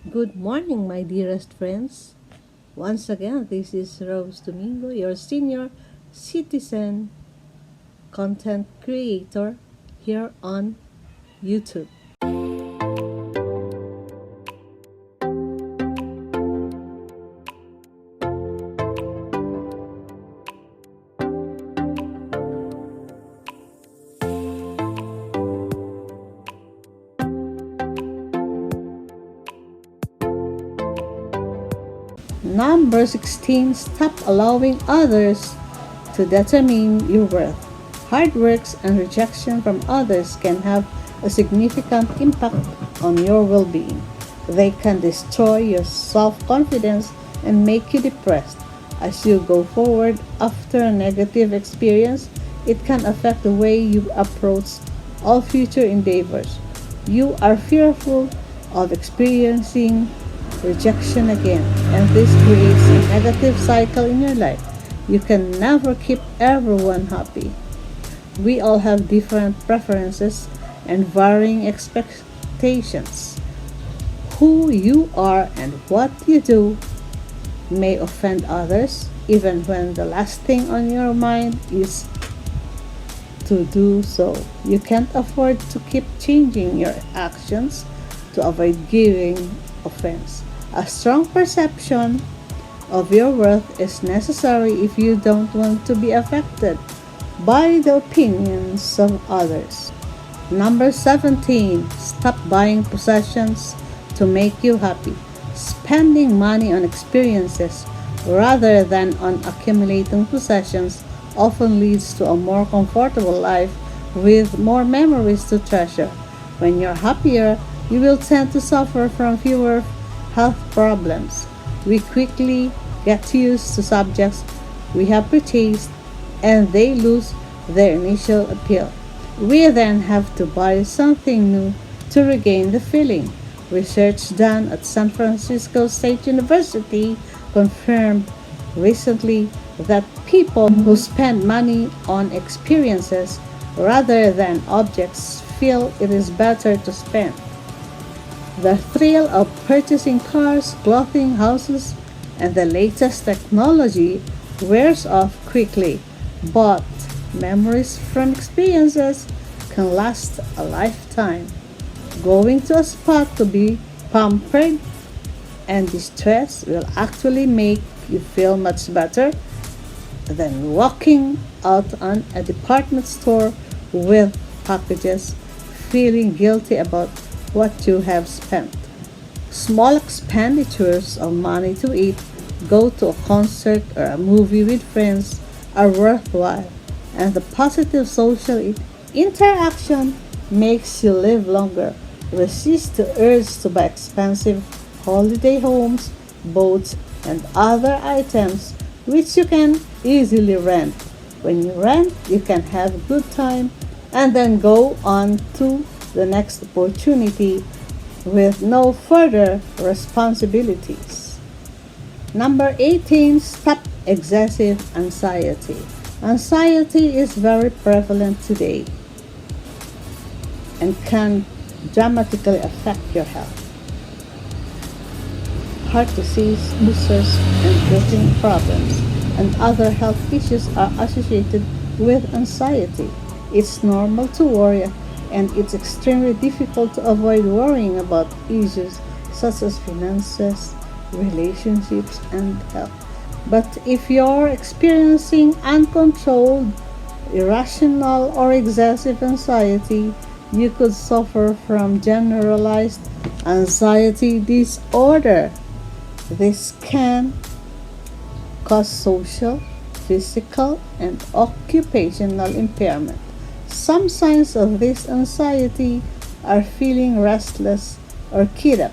Good morning, my dearest friends. Once again, this is Domingo, your senior citizen content creator here on YouTube. Number 16, stop allowing others to determine your worth. Hard works and rejection from others can have a significant impact on your well being. They can destroy your self confidence and make you depressed. As you go forward after a negative experience, it can affect the way you approach all future endeavors. You are fearful of experiencing rejection again, and this creates a negative cycle in your life. You can never keep everyone happy. We all have different preferences and varying expectations. Who you are and what you do may offend others, even when the last thing on your mind is to do so. You can't afford to keep changing your actions to avoid giving offense. A strong perception of your worth is necessary if you don't want to be affected by the opinions of others. Number 17, stop buying possessions to make you happy. Spending money on experiences rather than on accumulating possessions often leads to a more comfortable life with more memories to treasure. When you're happier, you will tend to suffer from fewer health problems. We quickly get used to subjects we have purchased and they lose their initial appeal. We then have to buy something new to regain the feeling. Research done at San Francisco State University confirmed recently that people who spend money on experiences rather than objects feel it is better to spend. The thrill of purchasing cars, clothing, houses, and the latest technology wears off quickly, but memories from experiences can last a lifetime. Going to a spa to be pampered and distressed will actually make you feel much better than walking out on a department store with packages, feeling guilty about what you have spent. Small expenditures of money to eat, go to a concert or a movie with friends are worthwhile, and the positive social interaction makes you live longer. Resist the urge to buy expensive holiday homes, boats, and other items which you can easily rent. When you rent, you can have a good time and then go on to the next opportunity with no further responsibilities. Number 18, stop excessive anxiety. Anxiety is very prevalent today and can dramatically affect your health. Heart disease, ulcers, and breathing problems and other health issues are associated with anxiety. It's normal to worry, and it's extremely difficult to avoid worrying about issues such as finances, relationships, and health. But if you're experiencing uncontrolled, irrational, or excessive anxiety, you could suffer from generalized anxiety disorder. This can cause social, physical, and occupational impairment. Some signs of this anxiety are feeling restless or keyed up,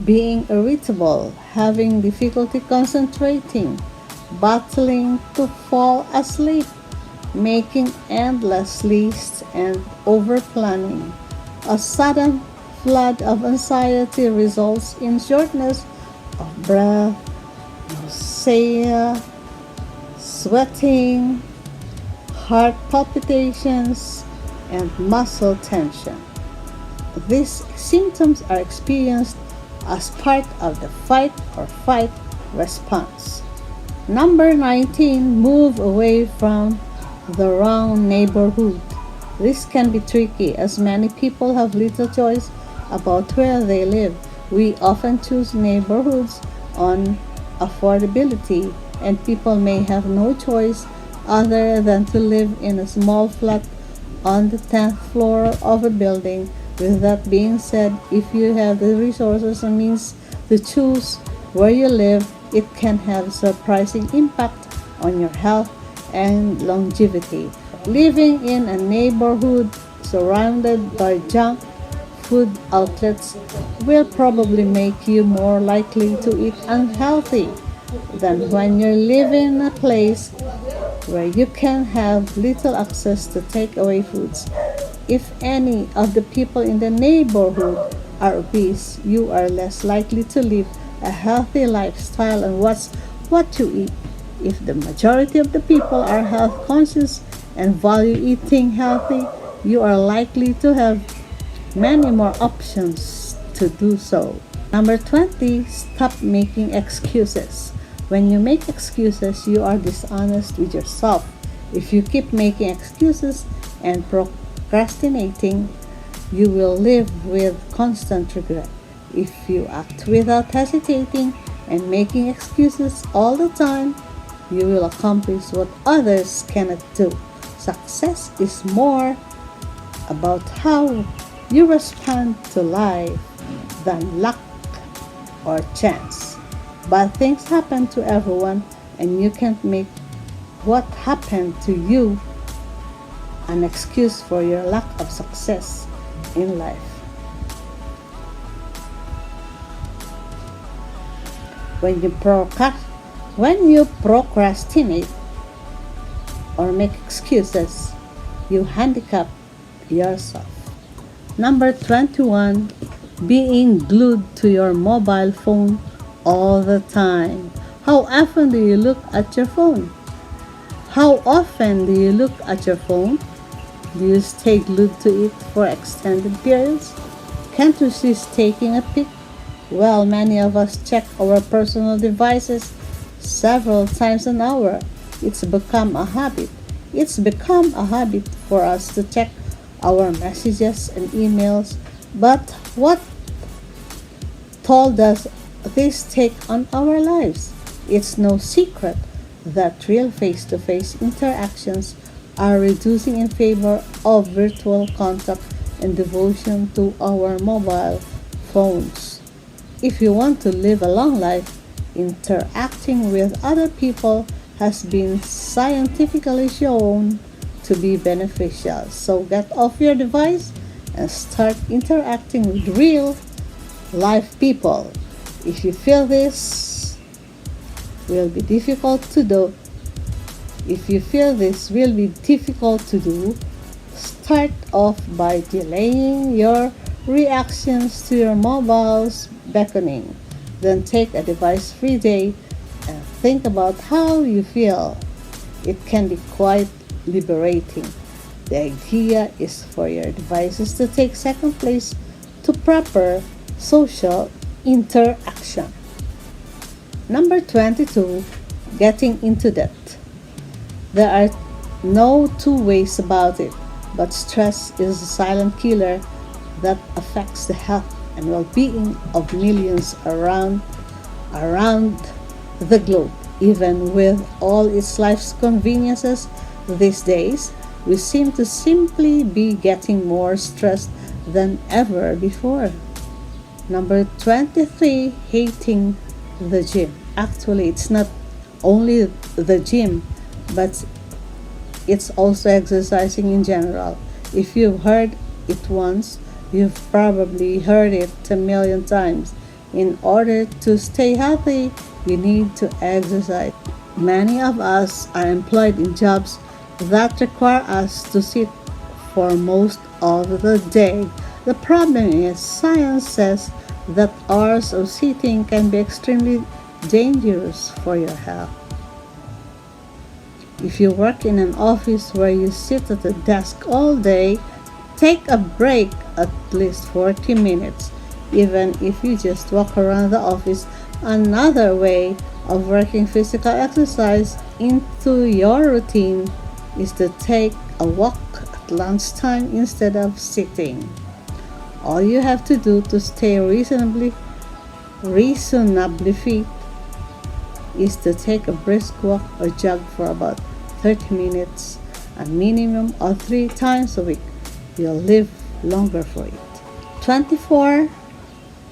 being irritable, having difficulty concentrating, battling to fall asleep, making endless lists, and overplanning. A sudden flood of anxiety results in shortness of breath, nausea, sweating, heart palpitations, and muscle tension. these symptoms are experienced as part of the fight or fight response. Number 19, move away from the wrong neighborhood. This can be tricky as many people have little choice about where they live. We often choose neighborhoods on affordability, and people may have no choice other than to live in a small flat on the 10th floor of a building. With that being said, if you have the resources and means to choose where you live, it can have a surprising impact on your health and longevity. Living in a neighborhood surrounded by junk food outlets will probably make you more likely to eat unhealthy than when you're living in a place where you can have little access to takeaway foods. If any of the people in the neighborhood are obese, you are less likely to live a healthy lifestyle and watch what you eat. If the majority of the people are health conscious and value eating healthy, you are likely to have many more options to do so. Number 20, stop making excuses. When you make excuses, you are dishonest with yourself. If you keep making excuses and procrastinating, you will live with constant regret. If you act without hesitating and making excuses all the time, you will accomplish what others cannot do. Success is more about how you respond to life than luck or chance. Bad things happen to everyone, and you can't make what happened to you an excuse for your lack of success in life. When you procrastinate or make excuses, you handicap yourself. Number 21, being glued to your mobile phone all the time. How often do you look at your phone? How often do you look at your phone? Do you stay glued to it for extended periods? Can't resist taking a pic? Well, many of us check our personal devices several times an hour. It's become a habit. It's become a habit for us to check our messages and emails. But what toll does this take on our lives? It's no secret that real face-to-face interactions are reducing in favor of virtual contact and devotion to our mobile phones. If you want to live a long life, interacting with other people has been scientifically shown to be beneficial. So get off your device and start interacting with real life people. If you feel this will be difficult to do, start off by delaying your reactions to your mobile's beckoning. Then take a device-free day and think about how you feel. It can be quite liberating. The idea is for your devices to take second place to proper social interaction. Number 22, getting into debt. There are no two ways about it, but stress is a silent killer that affects the health and well-being of millions around the globe. Even with all its life's conveniences these days, we seem to simply be getting more stressed than ever before. Number 23, hating the gym. Actually, it's not only the gym, but it's also exercising in general. If you've heard it once, you've probably heard it a million times. In order to stay healthy, we need to exercise. Many of us are employed in jobs that require us to sit for most of the day. The problem is, science says that hours of sitting can be extremely dangerous for your health. If you work in an office where you sit at a desk all day, Take a break at least 40 minutes, even if you just walk around the office. Another way of working physical exercise into your routine is to take a walk at lunchtime instead of sitting. All you have to do to stay reasonably fit is to take a brisk walk or jog for about 30 minutes, a minimum of 3 times a week. You'll live longer for it. 24.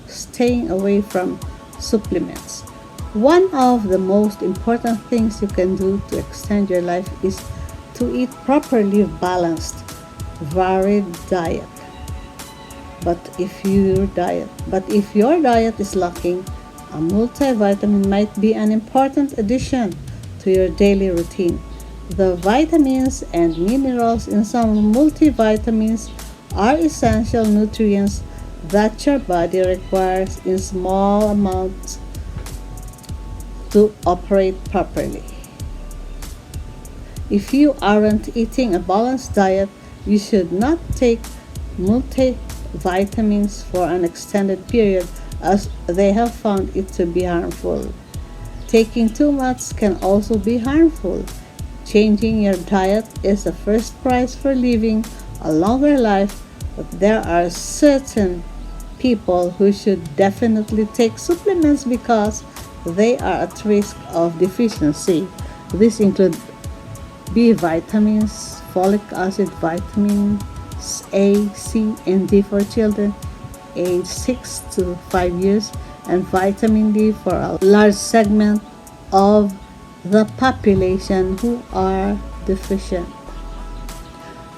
Staying away from supplements. One of the most important things you can do to extend your life is to eat properly balanced, varied diet. But if your diet is lacking, a multivitamin might be an important addition to your daily routine. The vitamins and minerals in some multivitamins are essential nutrients that your body requires in small amounts to operate properly. If you aren't eating a balanced diet, you should not take multivitamins for an extended period as they have found it to be harmful. Taking too much can also be harmful. Changing your diet is the first prize for living a longer life, but there are certain people who should definitely take supplements because they are at risk of deficiency. These include B vitamins, folic acid, vitamins A, C, and D for children aged 6 to 5 years, and vitamin D for a large segment of the population who are deficient.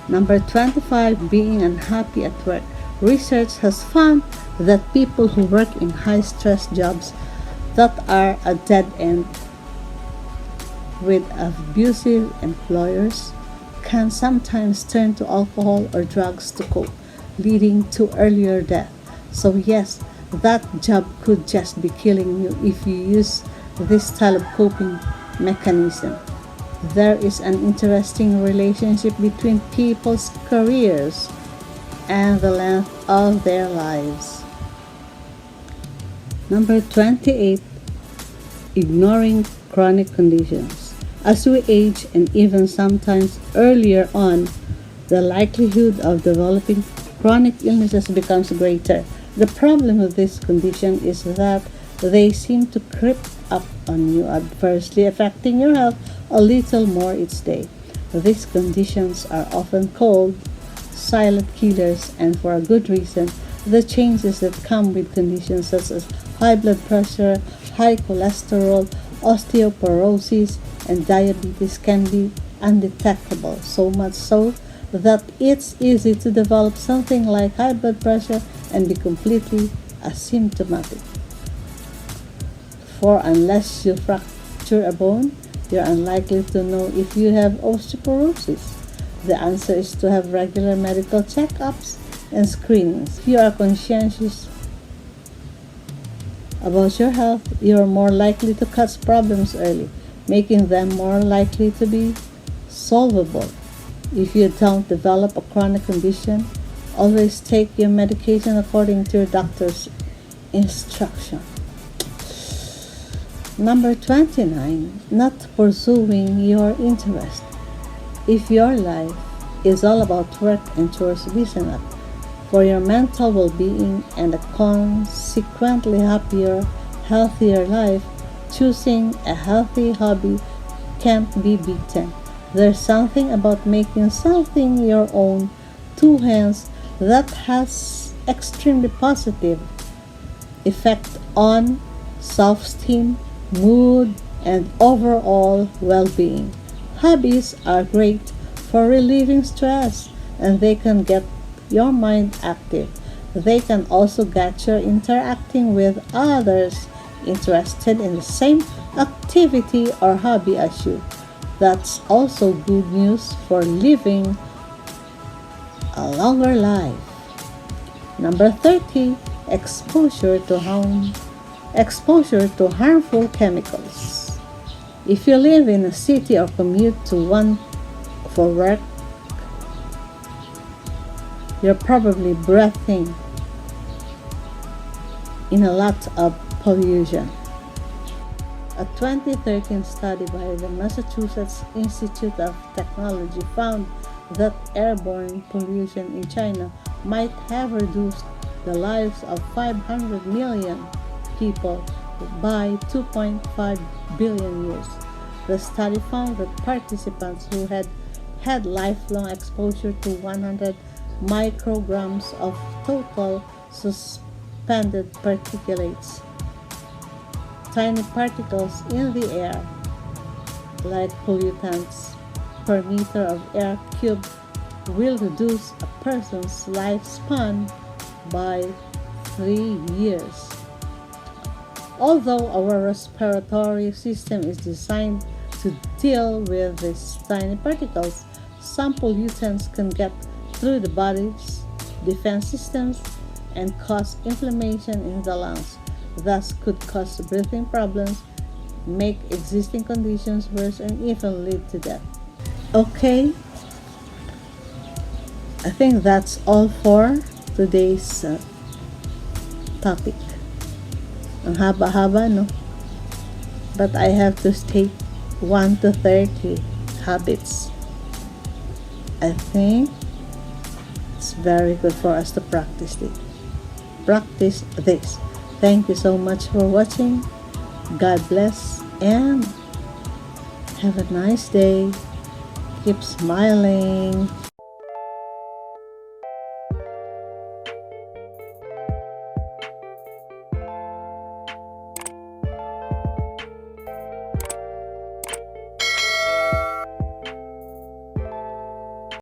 Number 25, being unhappy at work. Research has found that people who work in high-stress jobs that are a dead end with abusive employers can sometimes turn to alcohol or drugs to cope, leading to earlier death. So yes, that job could just be killing you if you use this style of coping mechanism. There is an interesting relationship between people's careers and the length of their lives. Number 28, ignoring chronic conditions. As we age and even sometimes earlier on, the likelihood of developing chronic illnesses becomes greater. The problem with this condition is that they seem to creep up on you, adversely affecting your health a little more each day. These conditions are often called silent killers, and for a good reason. The changes that come with conditions such as high blood pressure, high cholesterol, osteoporosis, and diabetes can be undetectable, so much so that it's easy to develop something like high blood pressure and be completely asymptomatic. For unless you fracture a bone, you're unlikely to know if you have osteoporosis. The answer is to have regular medical checkups and screenings. If you are conscientious about your health, you are more likely to catch problems early, making them more likely to be solvable. If you don't develop a chronic condition, always take your medication according to your doctor's instruction. Number 29, not pursuing your interest. If your life is all about work and chores, listen up. For your mental well-being and a consequently happier, healthier life, choosing a healthy hobby can't be beaten. There's something about making something your own two hands that has extremely positive effect on self-esteem, mood, and overall well-being. Hobbies are great for relieving stress, and they can get your mind active. They can also get you interacting with others interested in the same activity or hobby as you. That's also good news for living a longer life. Number 30, exposure to harmful chemicals. If you live in a city or commute to one for work, you're probably breathing in a lot of pollution. A 2013 study by the Massachusetts Institute of Technology found that airborne pollution in China might have reduced the lives of 500 million people by 2.5 billion years. The study found that participants who had had lifelong exposure to 100 micrograms of total suspended particulates, tiny particles in the air, like pollutants per meter of air cubed, will reduce a person's lifespan by 3 years. Although our respiratory system is designed to deal with these tiny particles, some pollutants can get through the body's defense systems and cause inflammation in the lungs, thus could cause breathing problems, make existing conditions worse, and even lead to death. Okay, I think that's all for today's topic. Ang haba-haba, no? But I have to state 1 to 30 habits. I think it's very good for us to practice it. Practice this. Thank you so much for watching. God bless and have a nice day. Keep smiling.